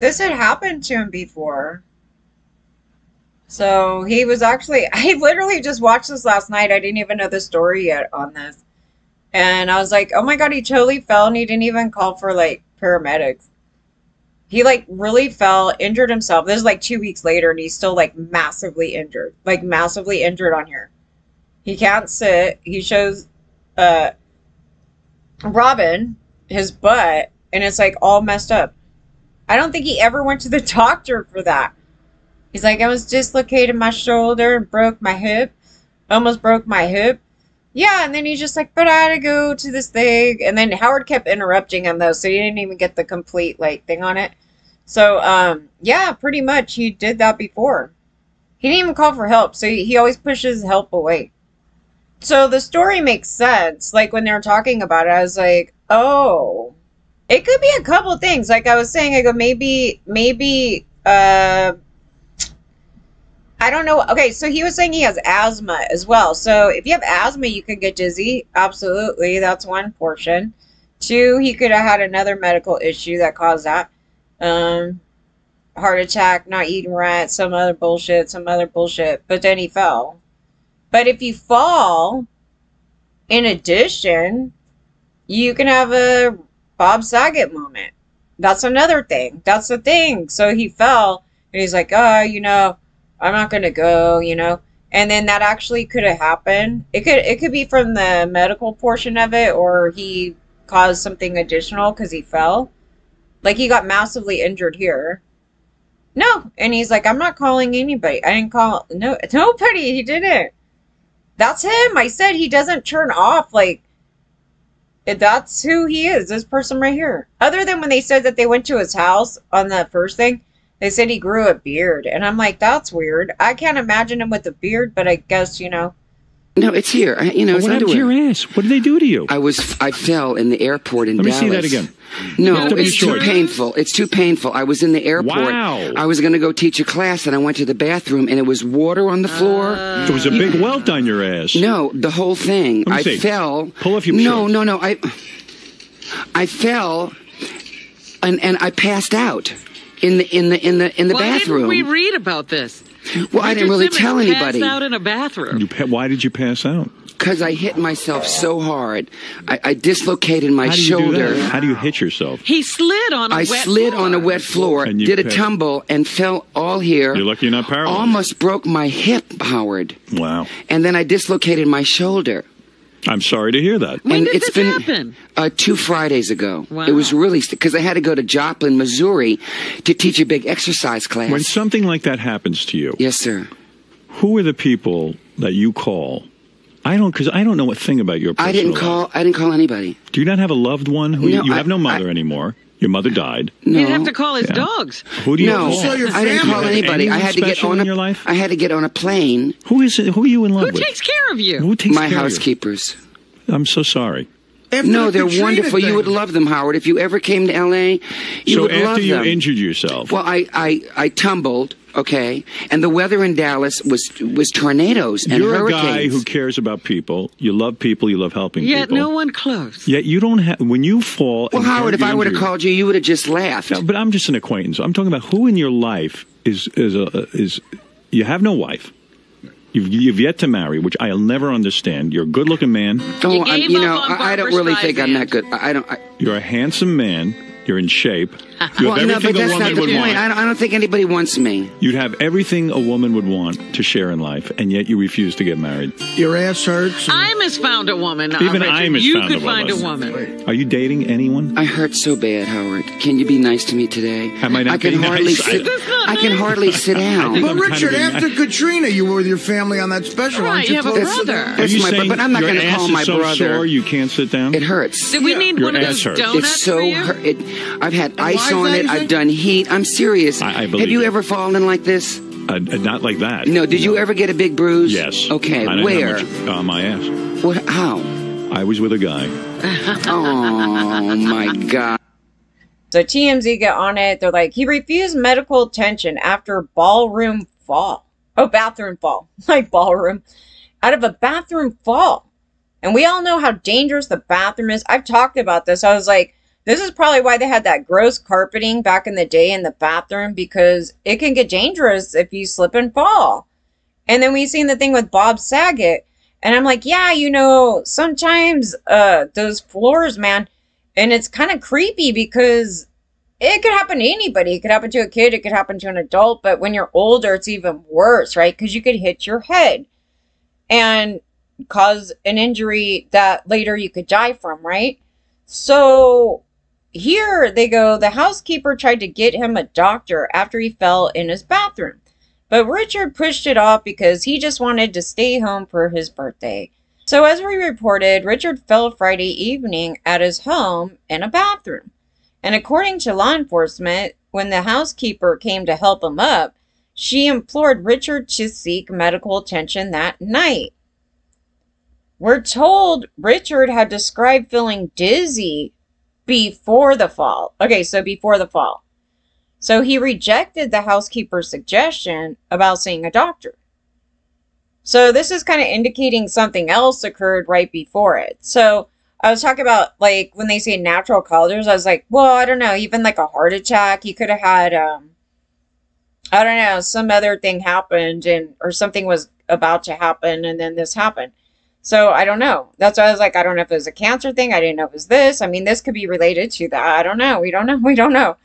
This had happened to him before. So he was actually, I literally just watched this last night. I didn't even know the story yet on this. And I was like, oh my God, he totally fell and he didn't even call for like paramedics. He like really fell, injured himself. This is like 2 weeks later and he's still like massively injured on here. He can't sit. He shows uh Robin his butt and it's like all messed up. I don't think he ever went to the doctor for that. He's like, I was dislocated my shoulder and broke my hip. Almost broke my hip. Yeah, and then he's just like, but I had to go to this thing. And then Howard kept interrupting him though, so he didn't even get the complete like thing on it. So, yeah, pretty much he did that before. He didn't even call for help, so he always pushes help away. So the story makes sense. Like when they were talking about it, I was like, oh, it could be a couple things. Like I was saying, I go, maybe, I don't know. Okay, so he was saying he has asthma as well. So if you have asthma, you could get dizzy. Absolutely. That's one portion. Two, he could have had another medical issue that caused that. Um, Heart attack, not eating right, some other bullshit, some other bullshit. But then he fell. But if you fall, in addition, you can have a Bob Saget moment. That's another thing. That's the thing. So he fell, and he's like, oh, I'm not gonna go. And then that actually could have happened. It could be from the medical portion of it, or he caused something additional because he fell. Like he got massively injured here. No, and he's like, I'm not calling anybody. I didn't call nobody. He didn't. That's him. I said he doesn't turn off. Like that's who he is. This person right here. Other than when they said that they went to his house on the first thing. They said he grew a beard. And I'm like, that's weird. I can't imagine him with a beard, but I guess, No, it's here. It's what happened to your ass? What did they do to you? I fell in the airport in Dallas. Let me see that again. No, it's too painful. It's too painful. I was in the airport. Wow. I was going to go teach a class, and I went to the bathroom, and it was water on the floor. There was a big welt on your ass. No, the whole thing. Let me see. Fell. Pull off your shirt. No. I fell, and I passed out in the bathroom. Why didn't we read about this? Well, I didn't really tell anybody. Passed out in a bathroom. Why did you pass out? Because I hit myself so hard. I dislocated my shoulder. How do you hit yourself? He slid on a wet floor. I slid on a wet floor, did a tumble, and fell all here. You're lucky you're not paralyzed. Almost broke my hip, Howard. Wow. And then I dislocated my shoulder. I'm sorry to hear that. When did this happen? 2 Fridays ago. Wow. It was really, because I had to go to Joplin, Missouri to teach a big exercise class. When something like that happens to you. Yes, sir. Who are the people that you call? Because I don't know a thing about your personal life. I didn't call anybody. Do you not have a loved one? You have no mother anymore. Your mother died. No. You'd have to call his dogs. Who do you call? I didn't call anybody. I had to get on in your life? I had to get on a plane. Who are you in love with? Who takes care of you? Who takes My care housekeepers. of you? I'm so sorry. No, they're wonderful. You would love them, Howard. If you ever came to L.A., you would love them. So after you injured yourself. Well, I tumbled, okay, and the weather in Dallas was tornadoes and You're hurricanes. You're a guy who cares about people. You love people. You love helping people. Yet no one close. Yet you don't have, when you fall. Well, Howard, if I would have called you, you would have just laughed. No, but I'm just an acquaintance. I'm talking about who in your life is you have no wife. You've yet to marry, which I'll never understand. You're a good-looking man. Oh, I don't really think I'm that good. You're a handsome man. You're in shape. You have everything but that's a woman not the would point. want. I don't think anybody wants me. You'd have everything a woman would want to share in life, and yet you refuse to get married. Your ass hurts. Imus found a woman. Even Imus you found a woman. could find a woman. Are you dating anyone? I hurt so bad, Howard. Can you be nice to me today? Am I not I can being hardly nice? sit. I can hardly sit down. But Richard, after Katrina, you were with your family on that special. Right, you have a brother. Are you saying but I'm not your going to call ass my is so brother. Sore you can't sit down? It hurts. Do we need Your one of ass those hurts. donuts It's so for you? hurt. I've had ice why is on that, it. you I've think? done heat. I'm serious. I believe Have you it. ever fallen like this? Not like that. No. Did you ever get a big bruise? Yes. Okay. I know Where? how much, my ass. What? How? I was with a guy. Oh my God. So TMZ get on it. They're like, he refused medical attention after ballroom fall. Oh, bathroom fall. Like ballroom. Out of a bathroom fall. And we all know how dangerous the bathroom is. I've talked about this. I was like, This is probably why they had that gross carpeting back in the day in the bathroom, because it can get dangerous if you slip and fall. And then we seen the thing with Bob Saget, and I'm like, yeah, you know, sometimes those floors, man, and it's kind of creepy because it could happen to anybody. It could happen to a kid, it could happen to an adult, but when you're older, it's even worse, right? Because you could hit your head and cause an injury that later you could die from, right? So here they go, the housekeeper tried to get him a doctor after he fell in his bathroom. But Richard pushed it off because he just wanted to stay home for his birthday. So as we reported, Richard fell Friday evening at his home in a bathroom. And according to law enforcement, when the housekeeper came to help him up, she implored Richard to seek medical attention that night. We're told Richard had described feeling dizzy before the fall. Okay, so before the fall. So he rejected the housekeeper's suggestion about seeing a doctor. So this is kind of indicating something else occurred right before it. So I was talking about, like, when they say natural causes, I was like, well, I don't know, even like a heart attack. He could have had, I don't know, some other thing happened, and or something was about to happen, and then this happened. So I don't know. That's why I was like, I don't know if it was a cancer thing. I didn't know it was this. I mean, this could be related to that. I don't know. We don't know. We don't know.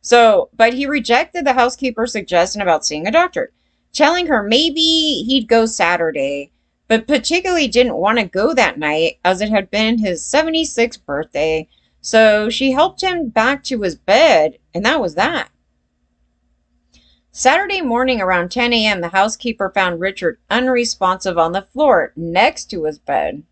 So, but he rejected the housekeeper's suggestion about seeing a doctor, telling her maybe he'd go Saturday, but particularly didn't want to go that night as it had been his 76th birthday. So she helped him back to his bed, and that was that. Saturday morning around 10 a.m., the housekeeper found Richard unresponsive on the floor next to his bed.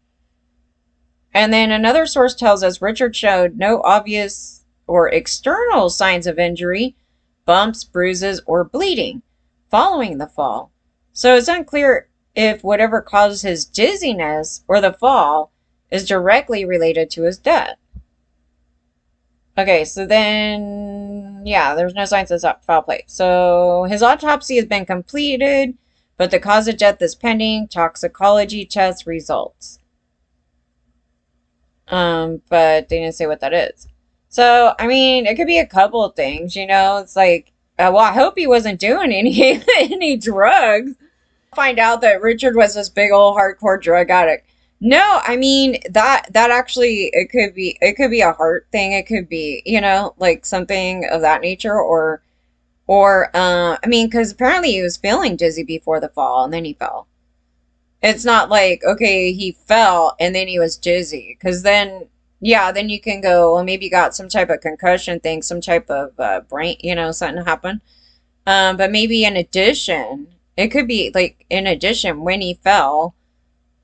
And then another source tells us Richard showed no obvious or external signs of injury, bumps, bruises, or bleeding following the fall. So it's unclear if whatever caused his dizziness or the fall is directly related to his death. Okay, so then, yeah, there's no signs of foul play. So his autopsy has been completed, but the cause of death is pending toxicology test results. But they didn't say what that is. So, I mean, it could be a couple of things, you know. It's like, well, I hope he wasn't doing any drugs. Find out that Richard was this big old hardcore drug addict. No, I mean, that actually, it could be a heart thing. It could be, you know, like something of that nature, or I mean, because apparently he was feeling dizzy before the fall and then he fell. It's not like, okay, he fell and then he was dizzy, because then, yeah, then you can go, well, maybe you got some type of concussion thing, some type of brain, you know, something happened. But maybe in addition, it could be like in addition when he fell,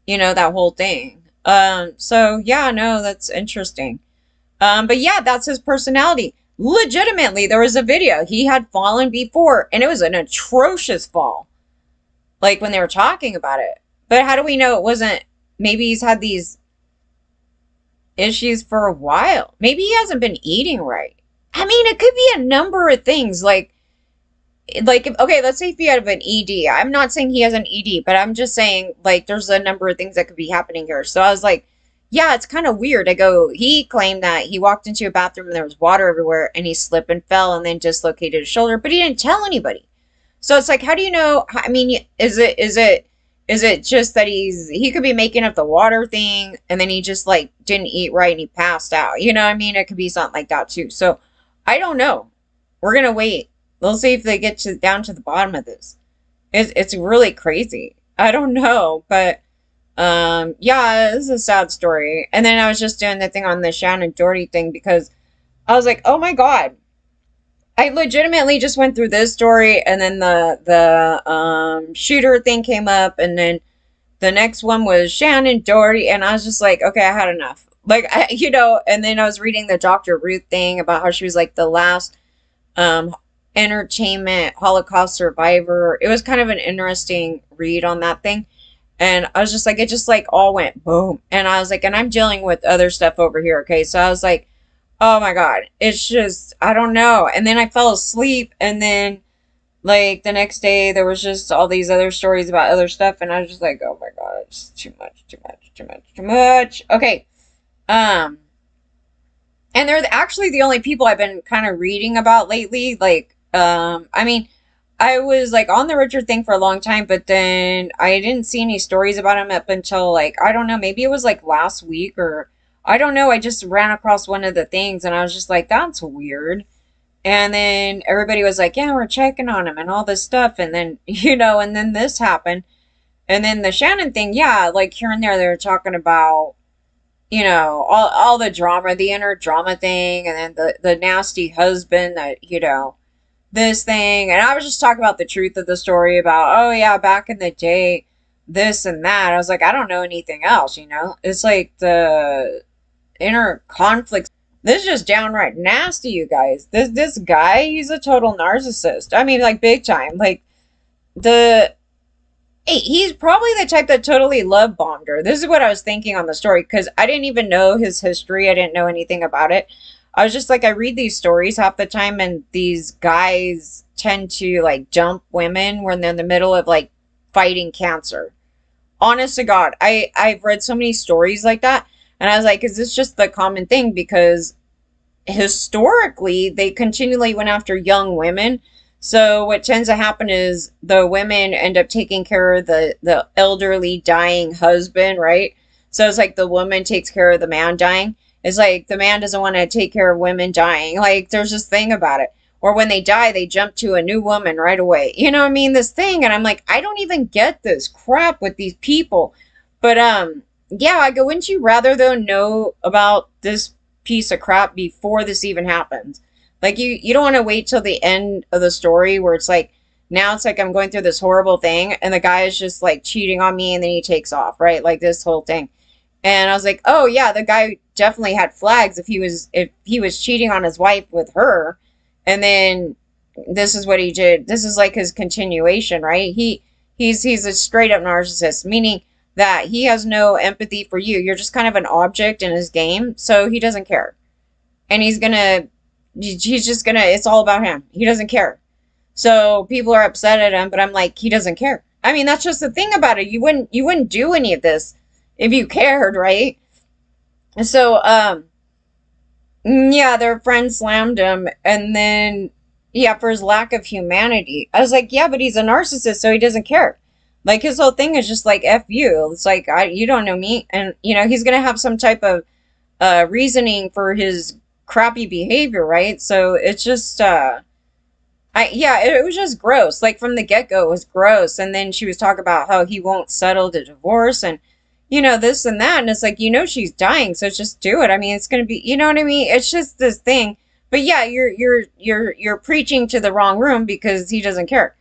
you know, that whole thing. So yeah, no, that's interesting. But yeah, that's his personality. Legitimately, there was a video. He had fallen before, and it was an atrocious fall. Like when they were talking about it. But how do we know it wasn't, maybe he's had these issues for a while. Maybe he hasn't been eating right. I mean, it could be a number of things. Like, okay, let's say if you have an ED. I'm not saying he has an ED, but I'm just saying, like, there's a number of things that could be happening here. So I was like, yeah, it's kind of weird. I go, he claimed that he walked into a bathroom and there was water everywhere, and he slipped and fell and then dislocated his shoulder, but he didn't tell anybody. So it's like, how do you know? I mean, is it just that he could be making up the water thing, and then he just, like, didn't eat right and he passed out? You know what I mean? It could be something like that too. So I don't know. We're going to wait. We'll see if they get down to the bottom of this. It's really crazy. I don't know, but yeah, this is a sad story. And then I was just doing the thing on the Shannen Doherty thing because I was like, oh my God. I legitimately just went through this story, and then the shooter thing came up, and then the next one was Shannen Doherty, and I was just like, okay, I had enough. Like, you know, and then I was reading the Dr. Ruth thing about how she was like the last entertainment Holocaust survivor. It was kind of an interesting read on that thing. And I was just like, it just like all went boom. And I was like, and I'm dealing with other stuff over here. Okay. So I was like, oh my God, it's just, I don't know. And then I fell asleep, and then like the next day there was just all these other stories about other stuff. And I was just like, oh my God, it's too much. Okay. And they're actually the only people I've been kind of reading about lately. Like, I mean, I was like on the Richard thing for a long time, but then I didn't see any stories about him up until like, I don't know, maybe it was like last week or I don't know. I just ran across one of the things and I was just like, that's weird. And then everybody was like, yeah, we're checking on him and all this stuff. And then, and then this happened. And then the Shannen thing, yeah, like here and there, they were talking about, all the drama, the inner drama thing, and then the nasty husband that, this thing. And I was just talking about the truth of the story about, oh yeah, back in the day, this and that. I was like, I don't know anything else, It's like the inner conflicts. This is just downright nasty, you guys. This guy, he's a total narcissist. I mean, like, big time. Like, he's probably the type that totally love bombed her. This is what I was thinking on the story, because I didn't even know his history. I didn't know anything about it. I was just like, I read these stories half the time, and these guys tend to, like, dump women when they're in the middle of, like, fighting cancer. Honest to God, I've read so many stories like that, and I was like, is this just the common thing? Because historically, they continually went after young women. So what tends to happen is the women end up taking care of the elderly dying husband, right? So it's like the woman takes care of the man dying. It's like the man doesn't want to take care of women dying. Like, there's this thing about it. Or when they die, they jump to a new woman right away. You know what I mean? This thing. And I'm like, I don't even get this crap with these people. But, yeah, I go, wouldn't you rather, though, know about this piece of crap before this even happens? Like, you don't want to wait till the end of the story where it's like, now it's like I'm going through this horrible thing and the guy is just like cheating on me and then he takes off, right? Like this whole thing. And I was like, oh yeah, the guy definitely had flags if he was cheating on his wife with her. And then this is what he did. This is like his continuation, right? He's a straight up narcissist, meaning that he has no empathy for you. You're just kind of an object in his game. So he doesn't care. And he's just gonna, it's all about him. He doesn't care. So people are upset at him, but I'm like, he doesn't care. I mean, that's just the thing about it. You wouldn't do any of this if you cared, right? So, yeah, their friend slammed him, and then, yeah, for his lack of humanity. I was like, yeah, but he's a narcissist, so he doesn't care. Like, his whole thing is just like, F you. It's like, you don't know me. And, he's gonna have some type of reasoning for his crappy behavior, right? So it's just it was just gross. Like from the get-go, it was gross. And then she was talking about how he won't settle the divorce and this and that, and it's like, she's dying, so just do it. I mean, it's gonna be, you know what I mean? It's just this thing. But yeah, you're preaching to the wrong room because he doesn't care.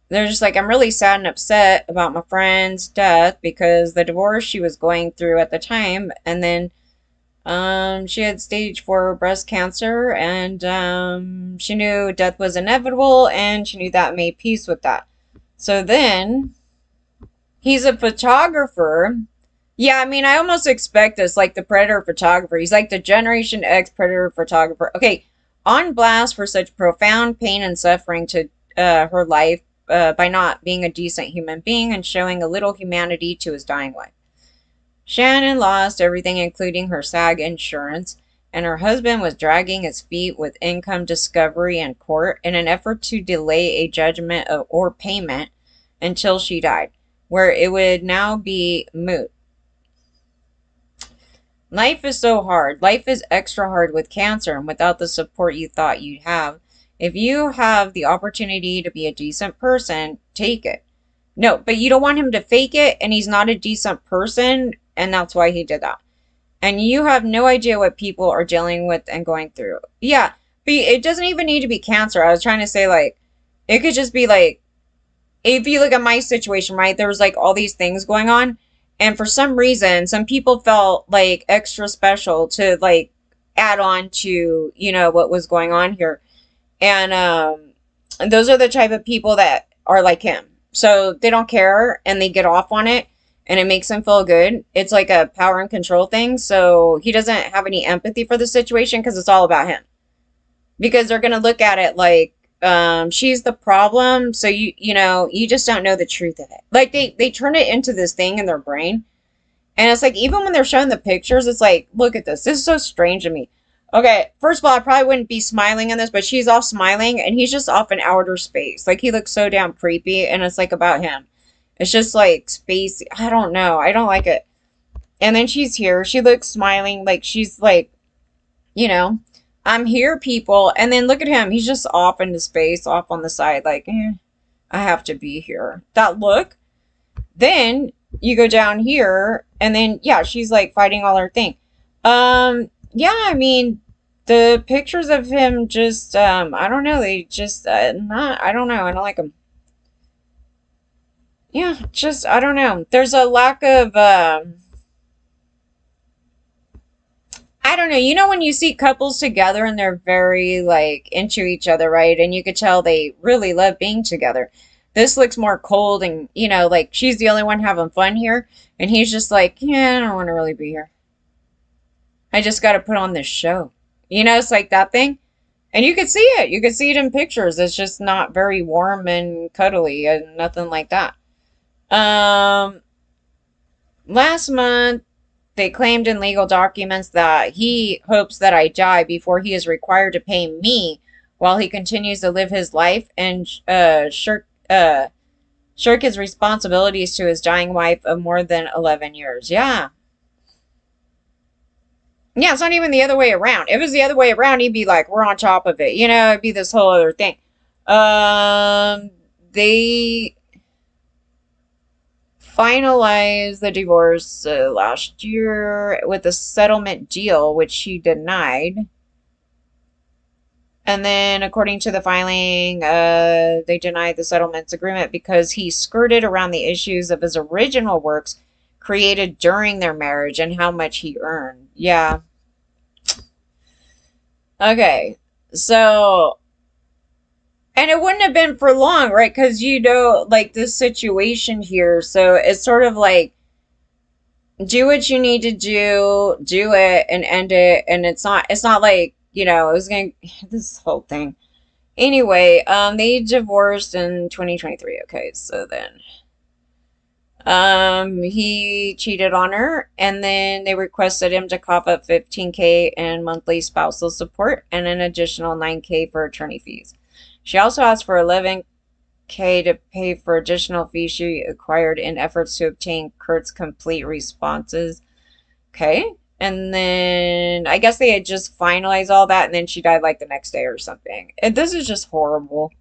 They're just like, I'm really sad and upset about my friend's death because the divorce she was going through at the time, and then she had stage 4 breast cancer, and she knew death was inevitable, and she knew that, made peace with that. So then he's a photographer. Yeah, I mean, I almost expect this, like the Predator photographer. He's like the Generation X Predator photographer. Okay, on blast for such profound pain and suffering to her life by not being a decent human being and showing a little humanity to his dying wife. Shannen lost everything, including her SAG insurance, and her husband was dragging his feet with income discovery in court in an effort to delay a judgment or payment until she died, where it would now be moot. Life is so hard. Life is extra hard with cancer and without the support you thought you'd have. If you have the opportunity to be a decent person, take it. No, but you don't want him to fake it, and he's not a decent person, and that's why he did that. And you have no idea what people are dealing with and going through. Yeah, but it doesn't even need to be cancer. I was trying to say, like, it could just be, like, if you look at my situation, right, there was, like, all these things going on, and for some reason, some people felt, like, extra special to, like, add on to, what was going on here. And those are the type of people that are like him. So they don't care, and they get off on it, and it makes him feel good. It's like a power and control thing. So he doesn't have any empathy for the situation because it's all about him. Because they're going to look at it like, she's the problem. So you just don't know the truth of it. Like they turn it into this thing in their brain. And it's like, even when they're showing the pictures, it's like, look at this. This is so strange to me. Okay, first of all, I probably wouldn't be smiling in this, but she's off smiling, and he's just off in outer space. Like, he looks so damn creepy, and it's, like, about him. It's just, like, space. I don't know. I don't like it. And then she's here. She looks smiling, like, she's, like, you know, I'm here, people. And then look at him. He's just off into space, off on the side, like, I have to be here. That look. Then you go down here, and then, yeah, she's, like, fighting all her thing. Yeah, I mean, the pictures of him just, I don't know, they just, I don't know, I don't like them. Yeah, just, I don't know. There's a lack of, I don't know, you know when you see couples together and they're very, like, into each other, right? And you could tell they really love being together. This looks more cold and, you know, like, she's the only one having fun here. And he's just like, yeah, I don't want to really be here. I just got to put on this show. You know, it's like that thing. And you could see it. You could see it in pictures. It's just not very warm and cuddly and nothing like that. Last month, they claimed in legal documents that he hopes that I die before he is required to pay me while he continues to live his life and shirk his responsibilities to his dying wife of more than 11 years. Yeah. Yeah, it's not even the other way around. If it was the other way around, he'd be like, we're on top of it. You know, it'd be this whole other thing. They finalized the divorce last year with a settlement deal, which she denied. And then, according to the filing, they denied the settlements agreement because he skirted around the issues of his original works created during their marriage and how much he earned. Yeah. Okay. So, and it wouldn't have been for long, right? Because, you know, like, this situation here. So, it's sort of like, do what you need to do it, and end it. And it's not like, you know, it was going to, this whole thing. Anyway, they divorced in 2023. Okay, so then, he cheated on her, and then they requested him to cough up $15K in monthly spousal support and an additional $9K for attorney fees. She also asked for $11K to pay for additional fees she acquired in efforts to obtain Kurt's complete responses. Okay. And then I guess they had just finalized all that, and then she died like the next day or something. And this is just horrible.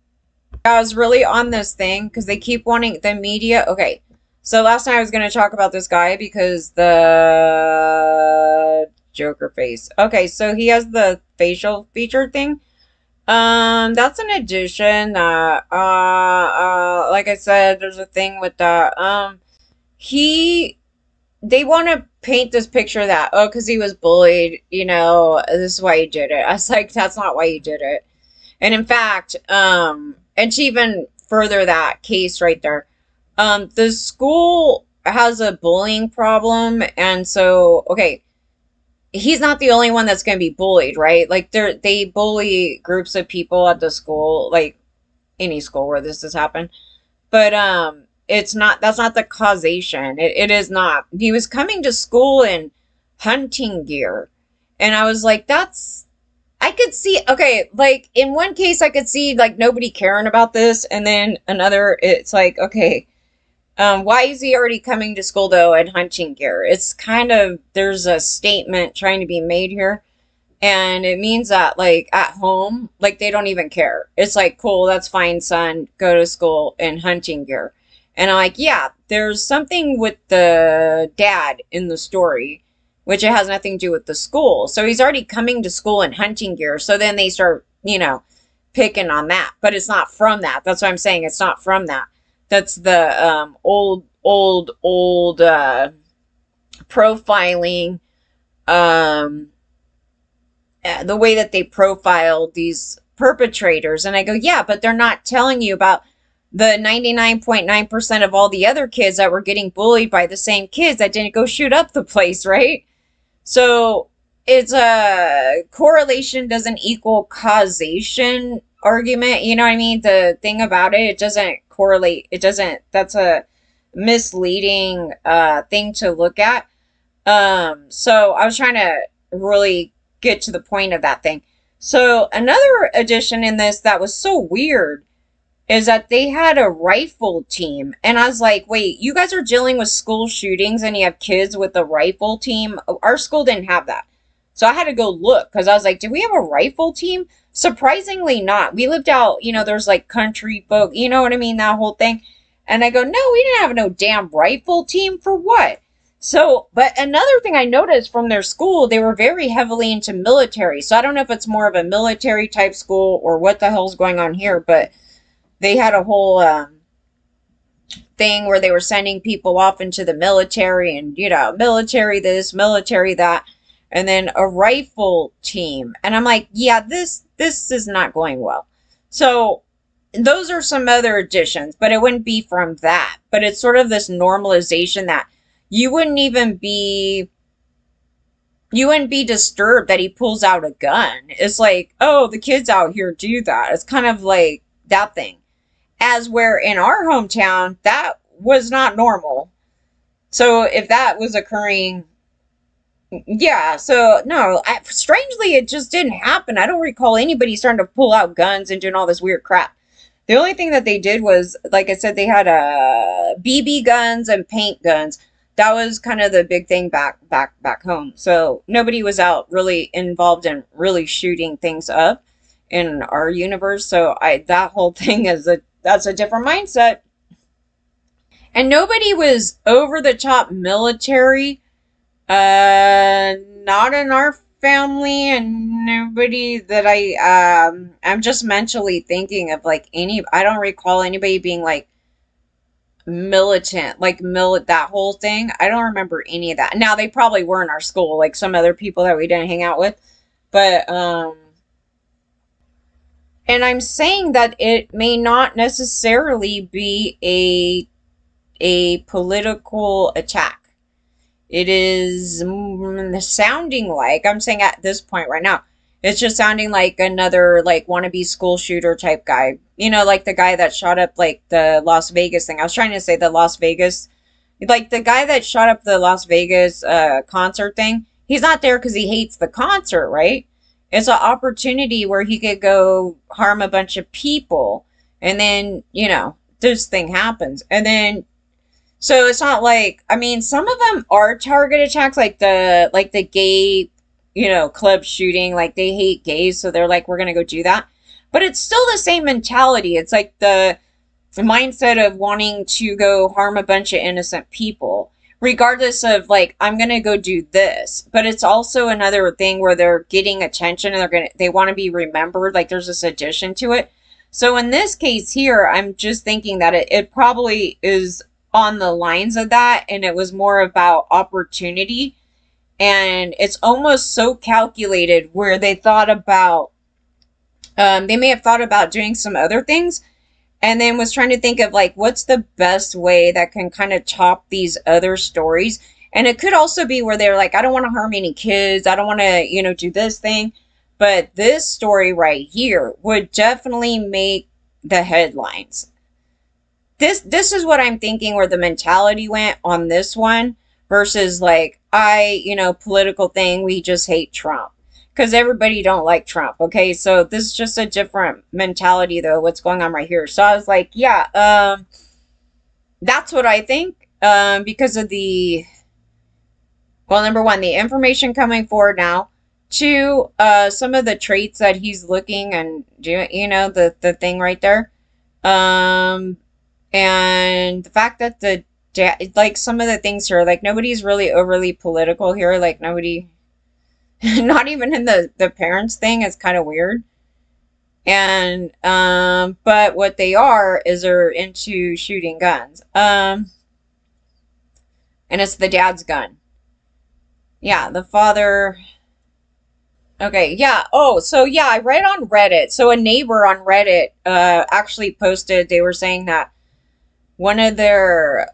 I was really on this thing because they keep wanting the media. Okay. So last night I was going to talk about this guy because the Joker face. Okay, so he has the facial feature thing. That's an addition. Like I said, there's a thing with that. They want to paint this picture that, oh, because he was bullied, you know, this is why he did it. I was like, that's not why he did it. And in fact, and to even further that case right there, the school has a bullying problem, and so, okay, he's not the only one that's going to be bullied, right? Like, they bully groups of people at the school, like, any school where this has happened. But, that's not the causation. It is not. He was coming to school in hunting gear, and I was like, I could see, okay, like, in one case, I could see, like, nobody caring about this, and then another, it's like, okay, why is he already coming to school, though, in hunting gear? It's kind of, there's a statement trying to be made here, and it means that, like, at home, like, they don't even care. It's like, cool, that's fine, son, go to school in hunting gear. And I'm like, yeah, there's something with the dad in the story, which it has nothing to do with the school. So he's already coming to school in hunting gear, so then they start, you know, picking on that. But it's not from that. That's what I'm saying. It's not from that. That's the old profiling, the way that they profile these perpetrators. And I go, yeah, but they're not telling you about the 99.9% of all the other kids that were getting bullied by the same kids that didn't go shoot up the place, right? So it's a correlation doesn't equal causation argument. You know what I mean? The thing about it doesn't correlate. It doesn't. That's a misleading thing to look at. So I was trying to really get to the point of that thing. So another addition in this that was so weird is that they had a rifle team. And I was like, wait, you guys are dealing with school shootings and you have kids with a rifle team? Our school didn't have that. So I had to go look because I was like, do we have a rifle team? Surprisingly not. We lived out, there's like country folk, you know what I mean? That whole thing. And I go, no, we didn't have no damn rifle team for what? So, but another thing I noticed from their school, they were very heavily into military. So I don't know if it's more of a military type school or what the hell's going on here, but they had a whole thing where they were sending people off into the military and, military this, military that, and then a rifle team. And I'm like, yeah, this is not going well. So those are some other additions, but it wouldn't be from that. But it's sort of this normalization that you wouldn't be disturbed that he pulls out a gun. It's like, oh, the kids out here do that. It's kind of like that thing. As where in our hometown, that was not normal. So if that was occurring, yeah, so no, strangely, it just didn't happen. I don't recall anybody starting to pull out guns and doing all this weird crap. The only thing that they did was, like I said, they had BB guns and paint guns. That was kind of the big thing back home. So nobody was out really involved in really shooting things up in our universe. So that whole thing that's a different mindset. And nobody was over the top military. Not in our family, and nobody that I'm just mentally thinking of like I don't recall anybody being like militant, like that whole thing. I don't remember any of that. Now they probably were in our school, like some other people that we didn't hang out with, but and I'm saying that it may not necessarily be a political attack. It is sounding like, I'm saying at this point right now, it's just sounding like another like wannabe school shooter type guy. Like the guy that shot up like the Las Vegas thing. I was trying to say the Las Vegas, like the guy that shot up the Las Vegas concert thing. He's not there because he hates the concert, right? It's an opportunity where he could go harm a bunch of people. And then, this thing happens. And then, so it's not like, I mean, some of them are target attacks, like the gay, club shooting, like they hate gays. So they're like, we're going to go do that. But it's still the same mentality. It's like the mindset of wanting to go harm a bunch of innocent people, regardless of like, I'm going to go do this. But it's also another thing where they're getting attention and they want to be remembered. Like there's this addition to it. So in this case here, I'm just thinking that it probably is on the lines of that, and it was more about opportunity, and it's almost so calculated where they thought about they may have thought about doing some other things and then was trying to think of like what's the best way that can kind of top these other stories. And it could also be where they're like, I don't want to harm any kids, I don't want to do this thing, but this story right here would definitely make the headlines. This is what I'm thinking where the mentality went on this one versus like, political thing, we just hate Trump. Because everybody don't like Trump, okay? So this is just a different mentality, though, what's going on right here. So I was like, yeah, that's what I think. Because of number one, the information coming forward now. Two, some of the traits that he's looking and, the thing right there. And the fact that like some of the things here, like nobody's really overly political here. Like nobody, not even in the parents thing is kind of weird. And, but what they are is they're into shooting guns. And it's the dad's gun. Yeah, the father. Okay, yeah. Oh, so yeah, I read on Reddit. So a neighbor on Reddit, actually posted, they were saying that one of their,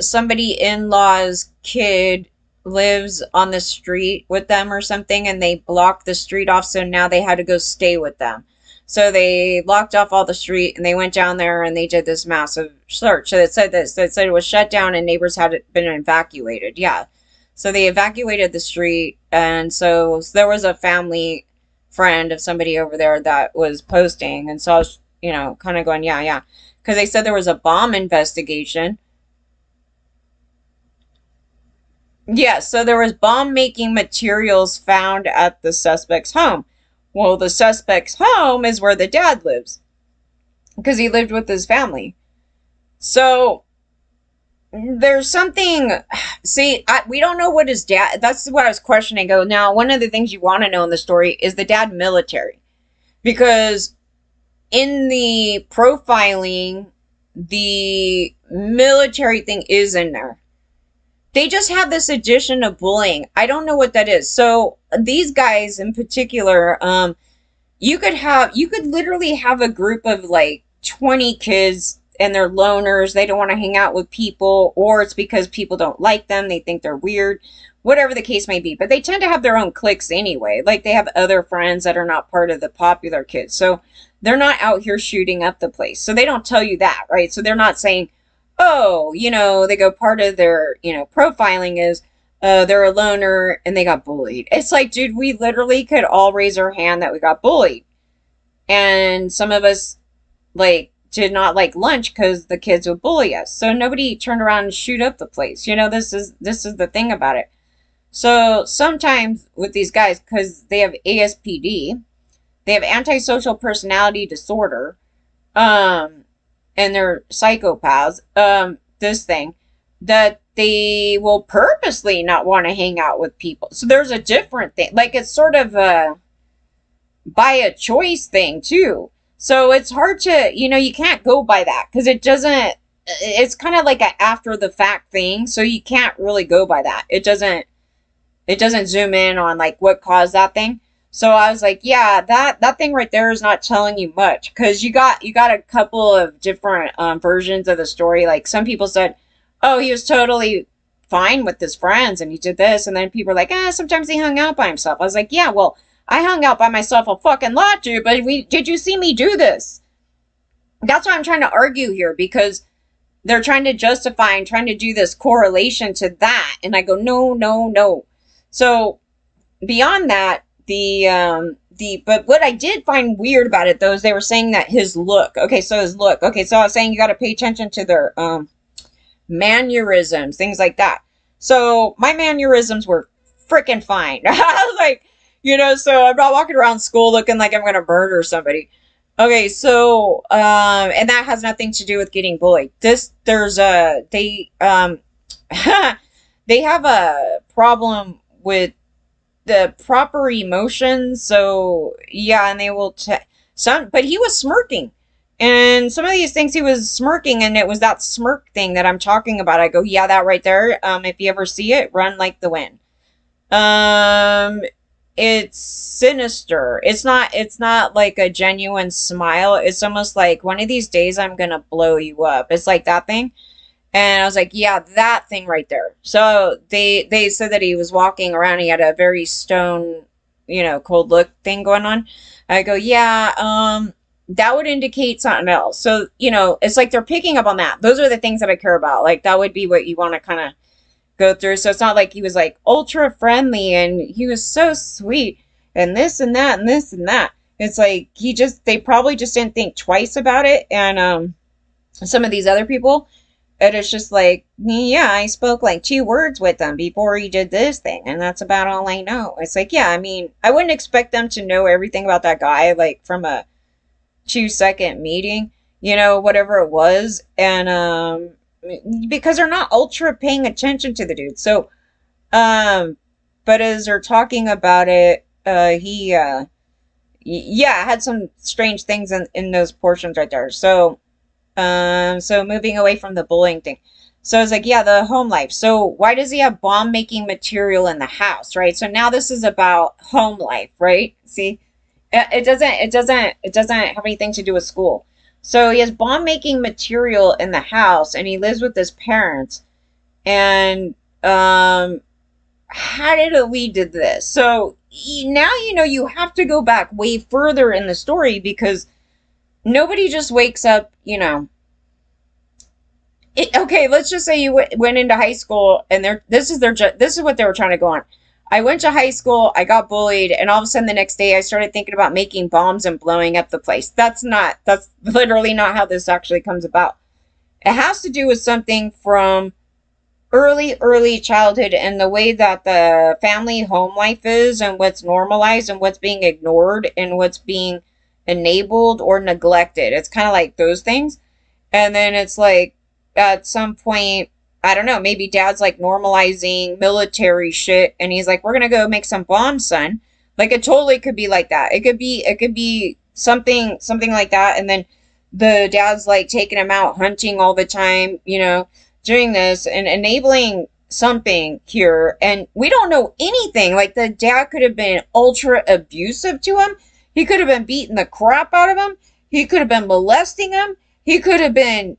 somebody in-law's kid lives on the street with them or something, and they blocked the street off, so now they had to go stay with them. So they locked off all the street and they went down there and they did this massive search. So it said this, it said it was shut down and neighbors had been evacuated. Yeah. So they evacuated the street. And so there was a family friend of somebody over there that was posting. And so I was, you know, kind of going, yeah, yeah. Because they said there was a bomb investigation. Yeah, so there was bomb-making materials found at the suspect's home. Well, the suspect's home is where the dad lives, because he lived with his family. So there's something. See, we don't know what his dad. That's what I was questioning. Go now. One of the things you want to know in the story is the dad military, because in the profiling, the military thing is in there. They just have this addition of bullying. I don't know what that is. So these guys in particular, you could literally have a group of like 20 kids and they're loners. They don't want to hang out with people, or it's because people don't like them. They think they're weird, whatever the case may be. But they tend to have their own cliques anyway. Like they have other friends that are not part of the popular kids. So they're not out here shooting up the place. So they don't tell you that, right? So they're not saying, oh, you know, they go part of their, you know, profiling is they're a loner and they got bullied. It's like, dude, we literally could all raise our hand that we got bullied. And some of us, like, did not like lunch because the kids would bully us. So nobody turned around and shoot up the place. You know, this is the thing about it. So sometimes with these guys, because they have ASPD, they have antisocial personality disorder, and they're psychopaths, this thing, that they will purposely not want to hang out with people. So there's a different thing. Like, it's sort of a by a choice thing, too. So it's hard to, you know, you can't go by that, because it doesn't, it's kind of like an after the fact thing. So you can't really go by that. It doesn't zoom in on, like, what caused that thing. So I was like, yeah, that thing right there is not telling you much, because you got a couple of different versions of the story. Like, some people said, oh, he was totally fine with his friends and he did this, and then people were like, sometimes he hung out by himself. I was like, yeah, well, I hung out by myself a fucking lot too, but did you see me do this? That's what I'm trying to argue here, because they're trying to justify and trying to do this correlation to that, and I go, no. So beyond that, but what I did find weird about it, though, is they were saying that his look. Okay, so his look. Okay, so I was saying you got to pay attention to their mannerisms, things like that. So my mannerisms were freaking fine. I was like, you know, so I'm not walking around school looking like I'm going to murder somebody. Okay, so, and that has nothing to do with getting bullied. they have a problem with the proper emotions. So yeah, and they will but he was smirking, and some of these things he was smirking, and it was that smirk thing that I'm talking about. I go, yeah, that right there. If you ever see it, run like the wind. It's sinister. It's not like a genuine smile. It's almost like, one of these days I'm gonna blow you up. It's like that thing. And I was like, yeah, that thing right there. So they said that he was walking around. He had a very stone, you know, cold look thing going on. I go, yeah, that would indicate something else. So, you know, it's like they're picking up on that. Those are the things that I care about. Like, that would be what you want to kind of go through. So it's not like he was like ultra friendly and he was so sweet and this and that and this and that. It's like they probably just didn't think twice about it. And some of these other people, and it's just like, yeah, I spoke like 2 words with them before he did this thing, and that's about all I know. It's like, yeah, I mean, I wouldn't expect them to know everything about that guy, like, from a 2-second meeting, you know, whatever it was. And because they're not ultra paying attention to the dude. So but as they're talking about it, he had some strange things in those portions right there. So moving away from the bullying thing. So it's like, yeah, the home life. So why does he have bomb making material in the house, right? So now this is about home life, right? See, it doesn't have anything to do with school. So he has bomb making material in the house, and he lives with his parents. And how did it lead to this? So now you have to go back way further in the story, because nobody just wakes up, okay, let's just say you went into high school and this is what they were trying to go on. I went to high school, I got bullied, and all of a sudden the next day I started thinking about making bombs and blowing up the place. That's literally not how this actually comes about. It has to do with something from early childhood and the way that the family home life is, and what's normalized and what's being ignored and what's being enabled or neglected. It's kind of like those things. And then it's like, at some point, I don't know, maybe dad's like normalizing military shit, and he's like, we're gonna go make some bombs, son. Like, it totally could be like that. It could be something like that. And then the dad's like taking him out hunting all the time, doing this and enabling something here. And we don't know anything. Like, the dad could have been ultra abusive to him. He could have been beating the crap out of him. He could have been molesting him. He could have been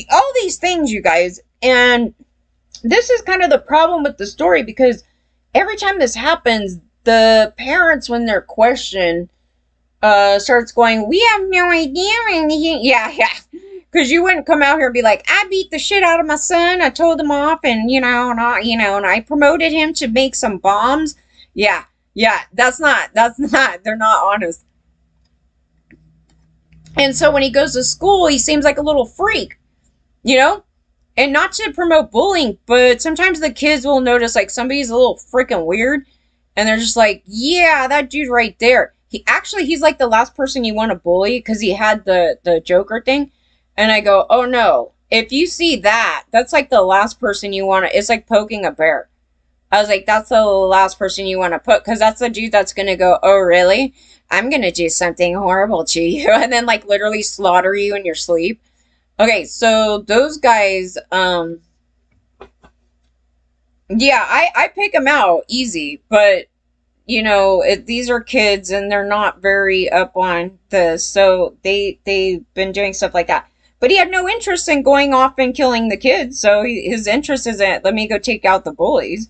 all these things, you guys. And this is kind of the problem with the story, because every time this happens, the parents, when they're questioned, starts going, we have no idea anything. Yeah. Because you wouldn't come out here and be like, I beat the shit out of my son. I told him off, and and I promoted him to make some bombs. Yeah. That's not. They're not honest. And so when he goes to school, he seems like a little freak, And not to promote bullying, but sometimes the kids will notice like somebody's a little freaking weird, and they're just like, yeah, that dude right there. He's like the last person you want to bully, because he had the Joker thing. And I go, oh no, if you see that, that's like the last person you want to, it's like poking a bear. I was like, that's the last person you want to put, because that's the dude that's going to go, oh really? I'm going to do something horrible to you, and then like literally slaughter you in your sleep. Okay, so those guys, yeah, I pick them out easy, but these are kids and they're not very up on this, so they've been doing stuff like that. But he had no interest in going off and killing the kids, so his interest isn't, let me go take out the bullies.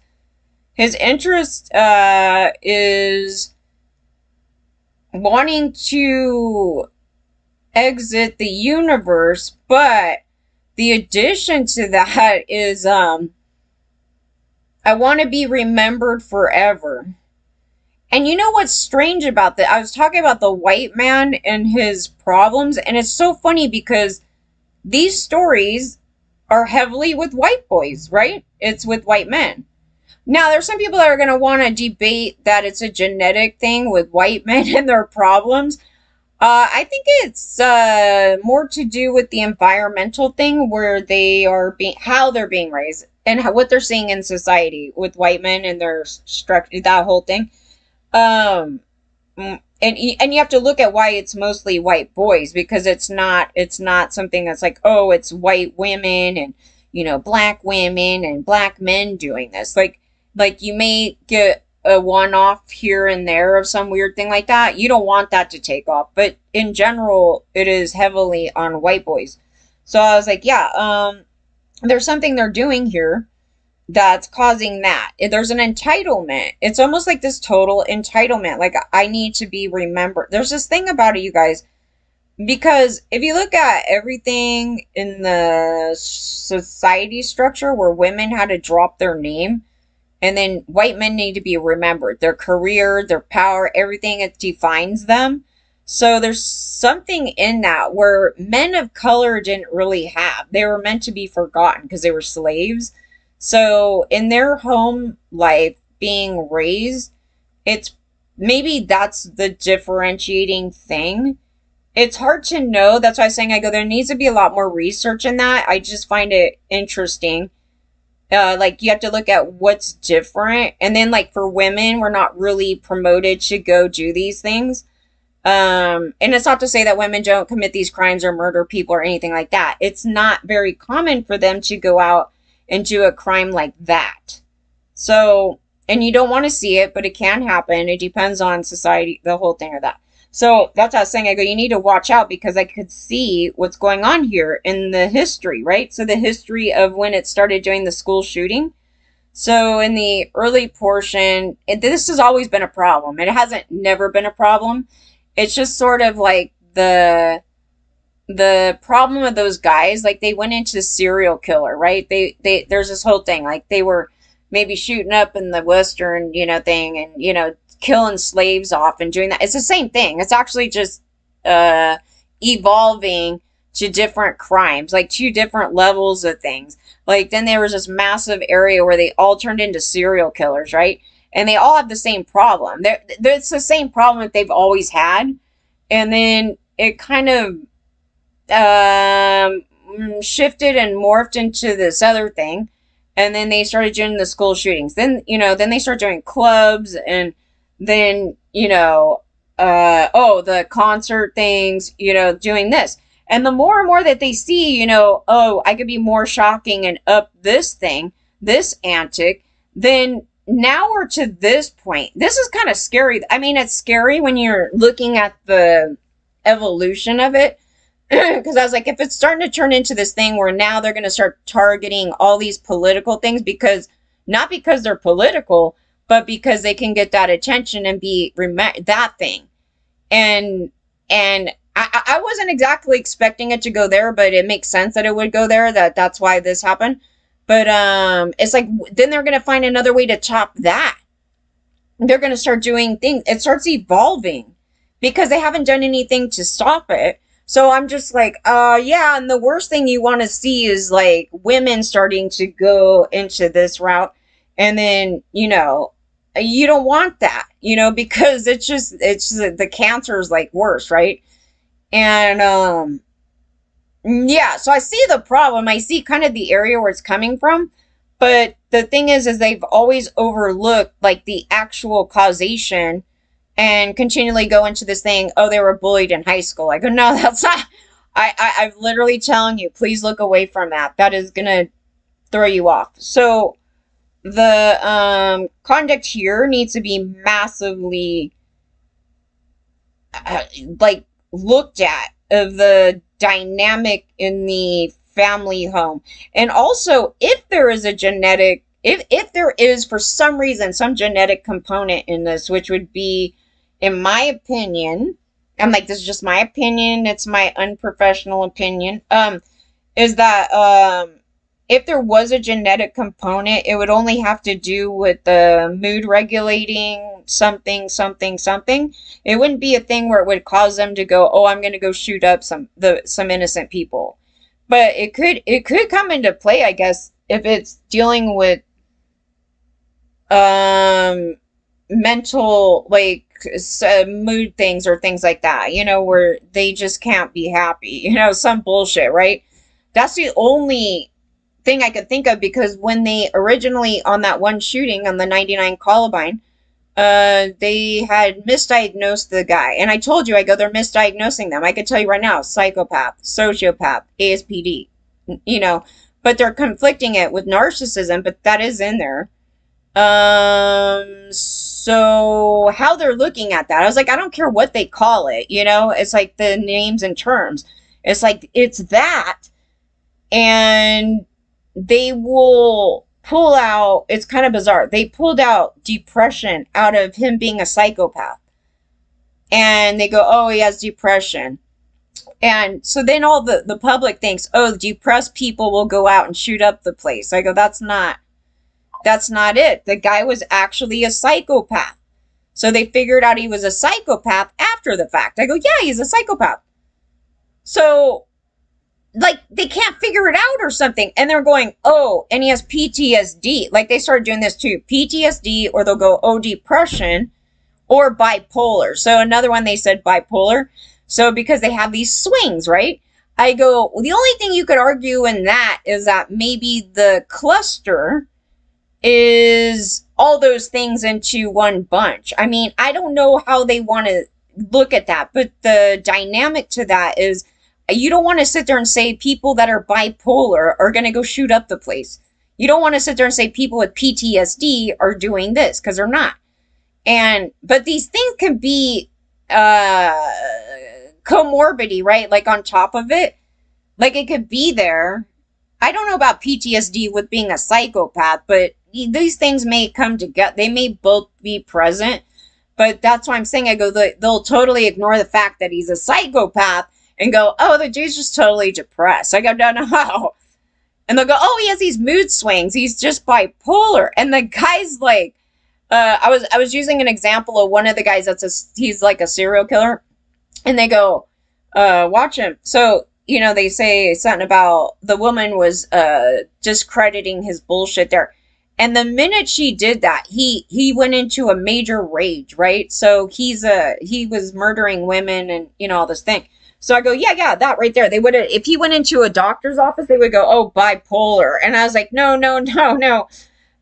His interest is wanting to exit the universe, but the addition to that is, I want to be remembered forever. And you know what's strange about that? I was talking about the white man and his problems, and it's so funny because these stories are heavily with white boys, right? It's with white men. Now, there's some people that are going to want to debate that it's a genetic thing with white men and their problems. I think it's more to do with the environmental thing, where how they're being raised and what they're seeing in society with white men and their structure, that whole thing. And you have to look at why it's mostly white boys, because it's not something that's like, oh, it's white women and black women and black men doing this. Like you may get a one-off here and there of some weird thing like that. You don't want that to take off, but in general, it is heavily on white boys. So I was like, yeah, there's something they're doing here that's causing that. There's an entitlement. It's almost like this total entitlement. Like, I need to be remembered. There's this thing about it, you guys, because if you look at everything in the society structure where women had to drop their name, and then white men need to be remembered, their career, their power, everything that defines them. So there's something in that where men of color didn't really have. They were meant to be forgotten because they were slaves. So in their home life, being raised, it's maybe that's the differentiating thing. It's hard to know. That's why I was saying, there needs to be a lot more research in that. I just find it interesting. Like, you have to look at what's different. And then, like, for women, we're not really promoted to go do these things. And it's not to say that women don't commit these crimes or murder people or anything like that. It's not very common for them to go out and do a crime like that. So, and you don't want to see it, but it can happen. It depends on society, the whole thing of that. So that's what I was saying. You need to watch out, because I could see what's going on here in the history, right? So the history of when it started doing the school shooting. So in the early portion, this has always been a problem. It hasn't never been a problem. It's just sort of like the problem of those guys, like they went into serial killer, right? They there's this whole thing, like they were maybe shooting up in the Western, thing, and, killing slaves off and doing that. It's the same thing. It's actually just evolving to different crimes, like two different levels of things. Like then there was this massive area where they all turned into serial killers, right? And they all have the same problem. It's the same problem that they've always had. And then it kind of shifted and morphed into this other thing. And then they started doing the school shootings. Then, then they started doing clubs, and then, the concert things, doing this. And the more and more that they see, I could be more shocking and up this thing, this antic, then now we're to this point. This is kind of scary. I mean, it's scary when you're looking at the evolution of it. Because I was like, if it's starting to turn into this thing where now they're going to start targeting all these political things, not because they're political, but because they can get that attention and be that thing. And I wasn't exactly expecting it to go there, but it makes sense that it would go there. That's why this happened. But it's like, then they're going to find another way to top that. They're going to start doing things. It starts evolving because they haven't done anything to stop it. So I'm just like, yeah. And the worst thing you want to see is like women starting to go into this route. And then, you don't want that, because it's the cancer is like worse, right? And, yeah, so I see the problem. I see kind of the area where it's coming from. But the thing is they've always overlooked like the actual causation and continually go into this thing. Oh, they were bullied in high school. I go, no, that's not. I'm literally telling you, please look away from that. That is going to throw you off. So the conduct here needs to be massively looked at, of the dynamic in the family home. And also, if there is a genetic, if there is for some reason some genetic component in this, which would be, in my opinion, I'm like, this is just my opinion, it's my unprofessional opinion, is that if there was a genetic component, it would only have to do with the mood regulating something. It wouldn't be a thing where it would cause them to go, oh, I'm going to go shoot up some innocent people. But it could come into play, I guess, if it's dealing with mental, mood things or things like that, where they just can't be happy, some bullshit, right? That's the only thing I could think of, because when they originally, on that one shooting on the 99 Columbine, they had misdiagnosed the guy. And I told you, I go, they're misdiagnosing them. I could tell you right now, psychopath, sociopath, ASPD, but they're conflicting it with narcissism, but that is in there. So how they're looking at that, I was like, I don't care what they call it, it's like the names and terms. It's like, it's that. And they will pull out, it's kind of bizarre, they pulled out depression out of him being a psychopath. And they go, oh, he has depression. And so then all the public thinks, oh, depressed people will go out and shoot up the place. I go, that's not it. The guy was actually a psychopath. So they figured out he was a psychopath after the fact. I go, yeah, he's a psychopath. So, they can't figure it out or something. And they're going, oh, and he has PTSD. They started doing this too. PTSD, or they'll go, oh, depression, or bipolar. So another one, they said bipolar. So because they have these swings, right? I go, well, the only thing you could argue in that is that maybe the cluster is all those things into one bunch. I mean, I don't know how they want to look at that, but the dynamic to that is, you don't want to sit there and say people that are bipolar are going to go shoot up the place. You don't want to sit there and say people with PTSD are doing this, because they're not. But these things can be comorbidity, right? On top of it. It could be there. I don't know about PTSD with being a psychopath, but these things may come together. They may both be present, but that's why I'm saying, I go, they'll totally ignore the fact that he's a psychopath and go, oh, the dude's just totally depressed. I go, no. And they'll go, oh, he has these mood swings. He's just bipolar. And the guy's like, I was using an example of one of the guys he's like a serial killer. And they go, watch him. So, you know, they say something about the woman was discrediting his bullshit there. And the minute she did that, he went into a major rage, right? So he was murdering women and, you know, all this thing. So I go, yeah, that right there. They would have, if he went into a doctor's office, they would go, oh, bipolar. And I was like, no.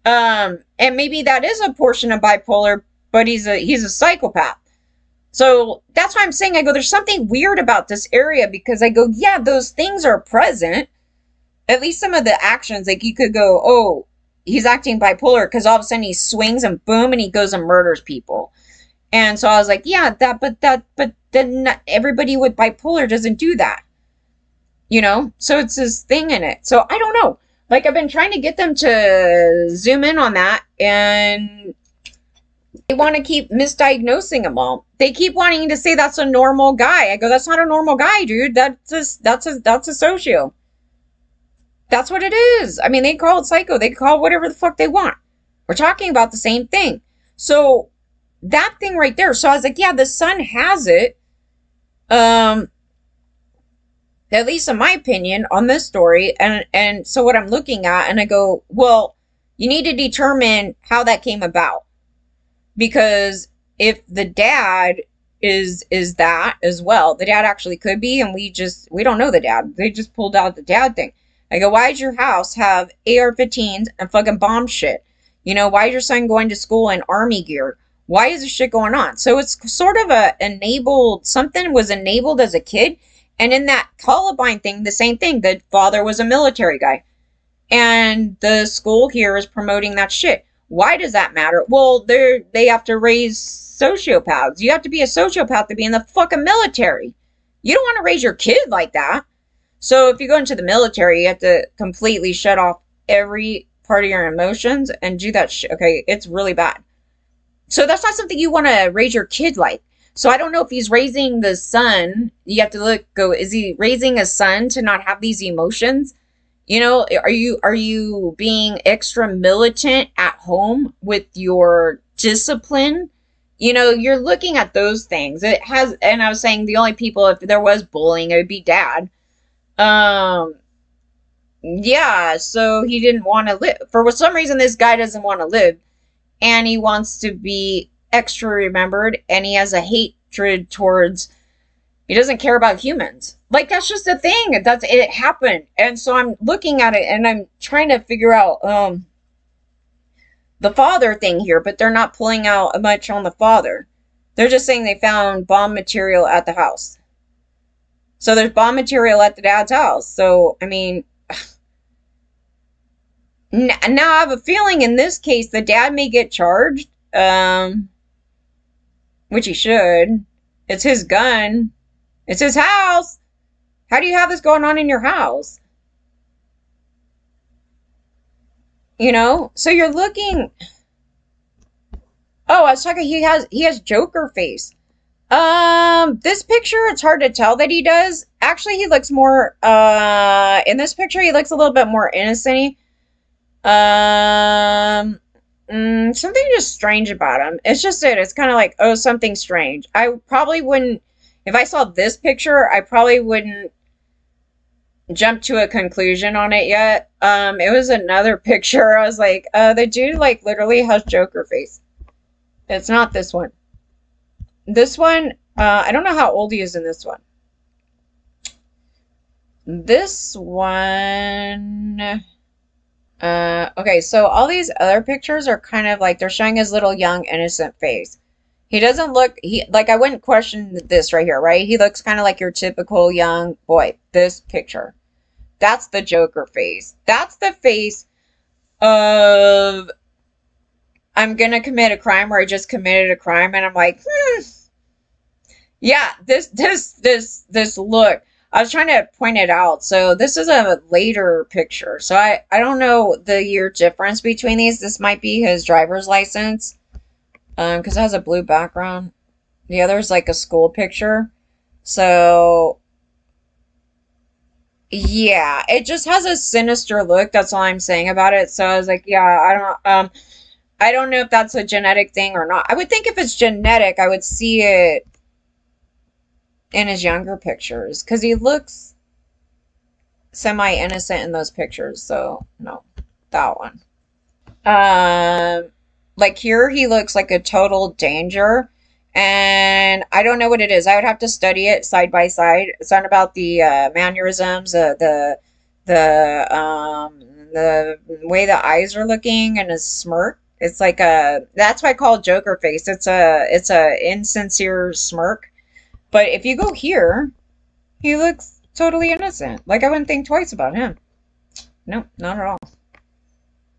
And maybe that is a portion of bipolar, but he's a psychopath. So that's why I'm saying, I go, there's something weird about this area, because I go, yeah, those things are present. At least some of the actions, like you could go, oh, he's acting bipolar, because all of a sudden he swings and boom, and he goes and murders people. And so I was like, yeah, but then not everybody with bipolar doesn't do that, you know? So it's this thing in it. So I don't know. Like, I've been trying to get them to zoom in on that, and they want to keep misdiagnosing them all. They keep wanting to say that's a normal guy. I go, that's not a normal guy, dude. That's a socio. That's what it is. I mean, they call it psycho. They call it whatever the fuck they want. We're talking about the same thing. So that thing right there. So I was like, yeah, the son has it. At least in my opinion on this story. And so what I'm looking at, and I go, well, you need to determine how that came about. Because if the dad is that as well, the dad actually could be, and we don't know the dad. They just pulled out the dad thing. I go, why does your house have AR-15s and fucking bomb shit? You know, why is your son going to school in army gear? Why is this shit going on? So it's sort of something was enabled as a kid. And in that Columbine thing, the same thing. The father was a military guy. And the school here is promoting that shit. Why does that matter? Well, they have to raise sociopaths. You have to be a sociopath to be in the fucking military. You don't want to raise your kid like that. So if you go into the military, you have to completely shut off every part of your emotions and do that shit. Okay, it's really bad. So that's not something you want to raise your kid like. So I don't know if he's raising the son. You have to is he raising a son to not have these emotions? You know, are you being extra militant at home with your discipline? You know, you're looking at those things. And I was saying the only people, if there was bullying, it would be dad. Yeah, so he didn't want to live. For some reason, this guy doesn't want to live. And he wants to be extra remembered. And he has a hatred towards, he doesn't care about humans. Like, that's just a thing. It happened. And so I'm looking at it and I'm trying to figure out, the father thing here, but they're not pulling out much on the father. They're just saying they found bomb material at the house. So there's bomb material at the dad's house. So, I mean, now I have a feeling in this case, the dad may get charged, which he should. It's his gun. It's his house. How do you have this going on in your house? You know, so you're looking. Oh, I was talking. He has Joker face. This picture, it's hard to tell that he does. Actually, he looks more. In this picture, he looks a little bit more innocent. Something just strange about him. It's just it's kind of like, oh, something strange. I probably wouldn't. If I saw this picture, I probably wouldn't jump to a conclusion on it yet. It was another picture. I was like, the dude like literally has Joker face. It's not this one. This one, I don't know how old he is in this one. This one, okay, so all these other pictures are kind of like, they're showing his little young innocent face. He doesn't look, like I wouldn't question this right here, right? He looks kind of like your typical young boy. This picture. That's the Joker face. That's the face of, I'm gonna commit a crime, or I just committed a crime, and I'm like, yeah, this look. I was trying to point it out. So this is a later picture. So I don't know the year difference between these. This might be his driver's license. Because it has a blue background. The other's like a school picture. So yeah, it just has a sinister look. That's all I'm saying about it. So I was like, yeah, I don't know if that's a genetic thing or not. I would think if it's genetic, I would see it in his younger pictures because he looks semi-innocent in those pictures. So no, that one. Like here, he looks like a total danger. And I don't know what it is. I would have to study it side by side. It's not about the mannerisms, the way the eyes are looking and his smirk. It's like that's why I call it Joker face. It's a insincere smirk. But if you go here, he looks totally innocent. Like I wouldn't think twice about him. No, not at all.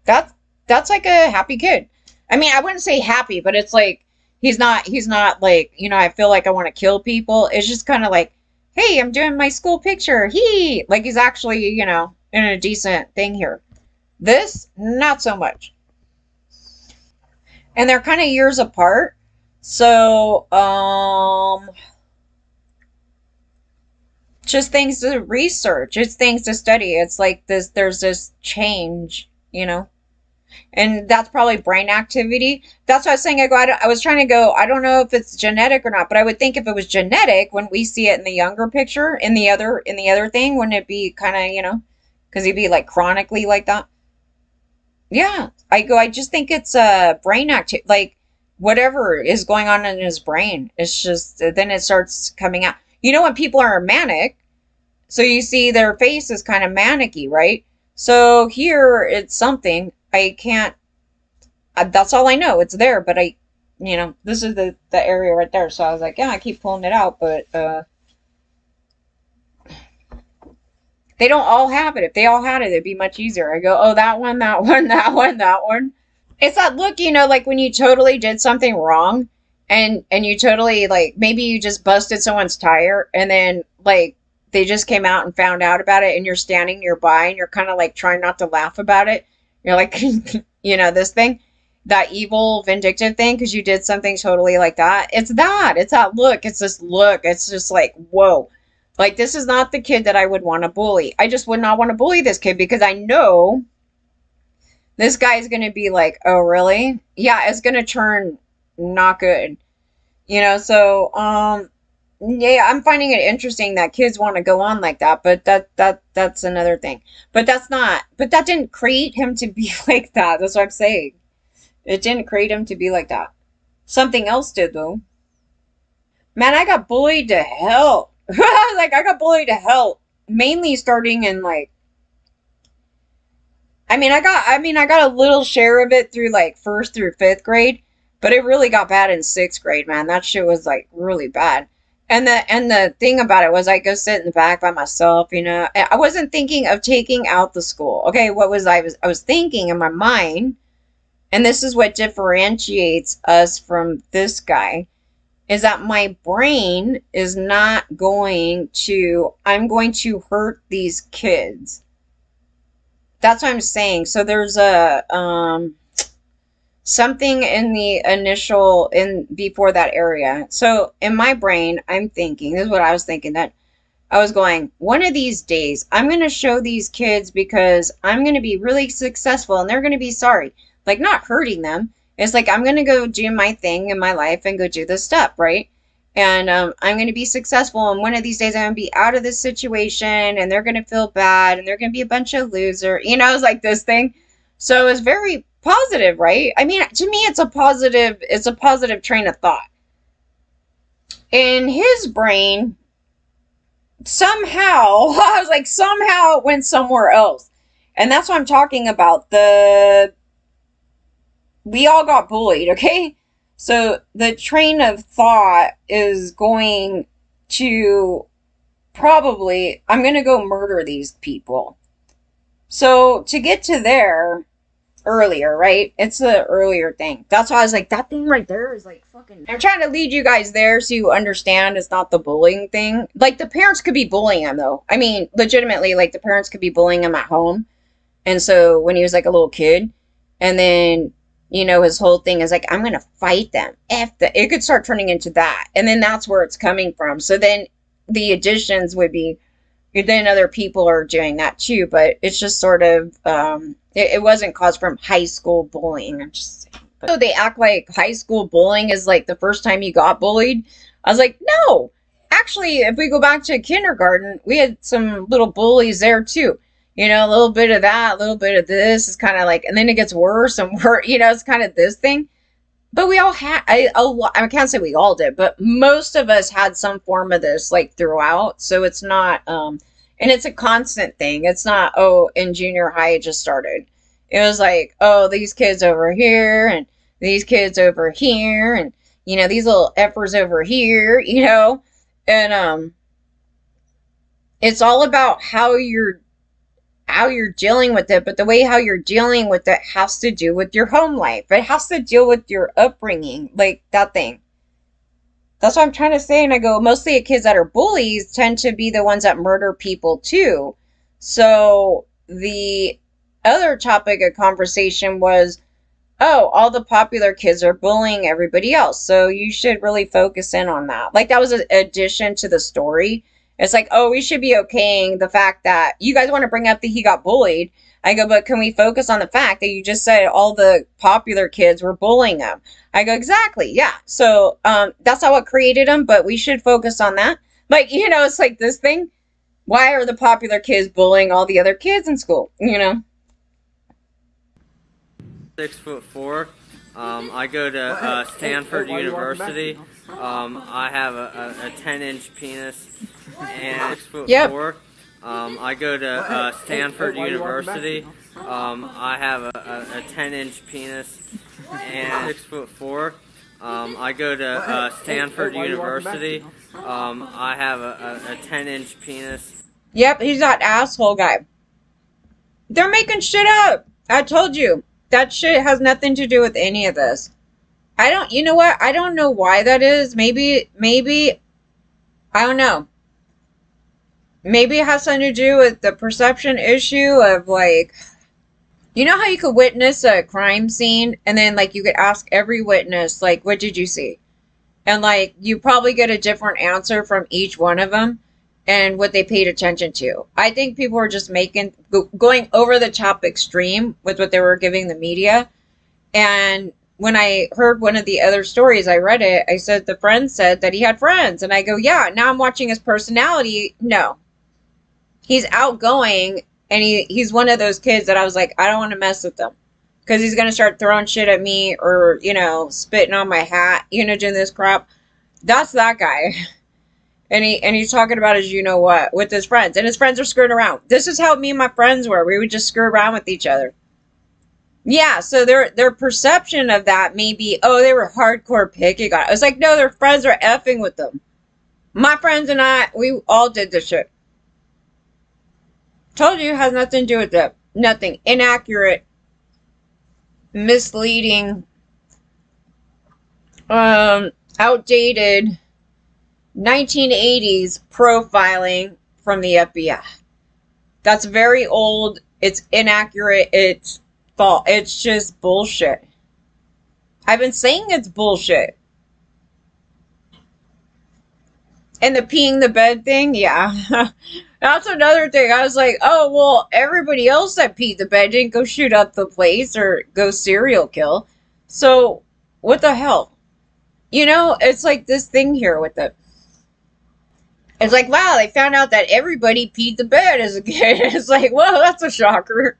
That's like a happy kid. I mean, I wouldn't say happy, but it's like he's not like, you know, I feel like I want to kill people. It's just kind of like, hey, I'm doing my school picture. Like he's actually, you know, in a decent thing here. This, not so much. And they're kind of years apart. So, just things to research. It's things to study. It's like there's this change, you know. And that's probably brain activity. That's what I was saying. I was trying to go, I don't know if it's genetic or not, but I would think if it was genetic, when we see it in the younger picture, in the other thing, wouldn't it be kind of, you know, because he'd be like chronically like that. Yeah, I just think it's a brain activity, like whatever is going on in his brain. It's just, then it starts coming out. You know, when people are manic, so you see their face is kind of manicky, right? So here it's something. I can't, that's all I know. It's there, but you know, this is the area right there. So I was like, yeah, I keep pulling it out, but they don't all have it. If they all had it, it'd be much easier. I go, oh, that one, that one, that one, that one. It's that look, you know, like when you totally did something wrong and you totally, like, maybe you just busted someone's tire and then, like, they just came out and found out about it and you're standing nearby and you're kind of, like, trying not to laugh about it. You're like, you know, this thing, that evil, vindictive thing, because you did something totally like that. It's that look. It's this look. It's just like, whoa. Like, this is not the kid that I would want to bully. I just would not want to bully this kid because I know this guy is going to be like, oh, really? Yeah, it's going to turn not good. You know, so, yeah, I'm finding it interesting that kids want to go on like that, but that's another thing. But that didn't create him to be like that. That's what I'm saying. It didn't create him to be like that. Something else did, though. Man, I got bullied to hell. Like, I got bullied to hell. Mainly starting in, like, I got a little share of it through, like, 1st through 5th grade, but it really got bad in 6th grade, man. That shit was, like, really bad. And the thing about it was I go sit in the back by myself, you know. I wasn't thinking of taking out the school. Okay, I was thinking in my mind, and this is what differentiates us from this guy, is that my brain is not going to, I'm going to hurt these kids. That's what I'm saying. So there's a something in the initial, before that area. So in my brain, I'm thinking, this is what I was thinking, that I was going, one of these days, I'm going to show these kids because I'm going to be really successful and they're going to be sorry. Like, not hurting them. It's like, I'm going to go do my thing in my life and go do this stuff, right? And I'm going to be successful. And one of these days, I'm going to be out of this situation and they're going to feel bad and they're going to be a bunch of losers. You know, it's like this thing. So it's very positive, right? I mean, to me, it's a positive train of thought. In his brain, somehow, I was like, somehow it went somewhere else. And that's what I'm talking about. We all got bullied, okay? So the train of thought is going to probably, I'm going to go murder these people. So to get to there, earlier, right? It's the earlier thing. That's why I was like, that thing right there is like fucking. I'm trying to lead you guys there so you understand it's not the bullying thing. Like, the parents could be bullying him, though. I mean, legitimately, like, the parents could be bullying him at home. And so when he was like a little kid, and then, you know, his whole thing is like, I'm gonna fight them. It could start turning into that. And then that's where it's coming from. So then the additions would be, then other people are doing that too, but it's just sort of, it wasn't caused from high school bullying. I'm just saying. But, so they act like high school bullying is like the first time you got bullied. I was like, no. Actually, if we go back to kindergarten, we had some little bullies there too. You know, a little bit of that, a little bit of this is kind of like, and then it gets worse and worse. You know, it's kind of this thing. But we all had, I can't say we all did, but most of us had some form of this, like, throughout. So it's not, and it's a constant thing. It's not, oh, in junior high it just started. It was like, oh, these kids over here, and these kids over here, and, you know, these little effers over here, you know. And it's all about how you're dealing with it, but the way how you're dealing with it has to do with your home life. It has to deal with your upbringing, like that thing. That's what I'm trying to say. And I go, mostly kids that are bullies tend to be the ones that murder people too. So the other topic of conversation was, oh, all the popular kids are bullying everybody else. So you should really focus in on that. Like, that was an addition to the story. It's like, oh, we should be okaying the fact that you guys want to bring up that he got bullied. I go, but can we focus on the fact that you just said all the popular kids were bullying him? I go, exactly, yeah. So that's not what created him, but we should focus on that. Like, you know, it's like this thing. Why are the popular kids bullying all the other kids in school? You know? 6'4". I go to Stanford University. I have a 10-inch penis and 6'4". Yep. I go to Stanford University. I have a 10-inch penis and 6'4". I go to Stanford University. I have a 10-inch penis. Yep, he's that asshole guy. They're making shit up. I told you. That shit has nothing to do with any of this. You know what? I don't know why that is. Maybe, I don't know. Maybe it has something to do with the perception issue of, like, you know how you could witness a crime scene and then, like, you could ask every witness, like, what did you see? And, like, you probably get a different answer from each one of them and what they paid attention to. I think people were just going over the top extreme with what they were giving the media. And when I heard one of the other stories, I read it, I said, the friend said that he had friends. And I go, yeah, now I'm watching his personality. No. He's outgoing, and he's one of those kids that I was like, I don't want to mess with him. Because he's going to start throwing shit at me or, you know, spitting on my hat, you know, doing this crap. That's that guy. And he's talking about his you-know-what with his friends. And his friends are screwing around. This is how me and my friends were. We would just screw around with each other. Yeah, so their perception of that may be, oh, they were hardcore picking on it. I was like, no, their friends are effing with them. My friends and I, we all did this shit. Told you, it has nothing to do with that. Nothing. Inaccurate. Misleading. Outdated. 1980s profiling from the FBI. That's very old. It's inaccurate. It's false. It's just bullshit. I've been saying it's bullshit. And the peeing the bed thing, yeah. That's another thing. I was like, oh, well, everybody else that peed the bed didn't go shoot up the place or go serial kill. So, what the hell? You know, it's like this thing here with it. It's like, wow, they found out that everybody peed the bed as a kid. It's like, whoa, that's a shocker.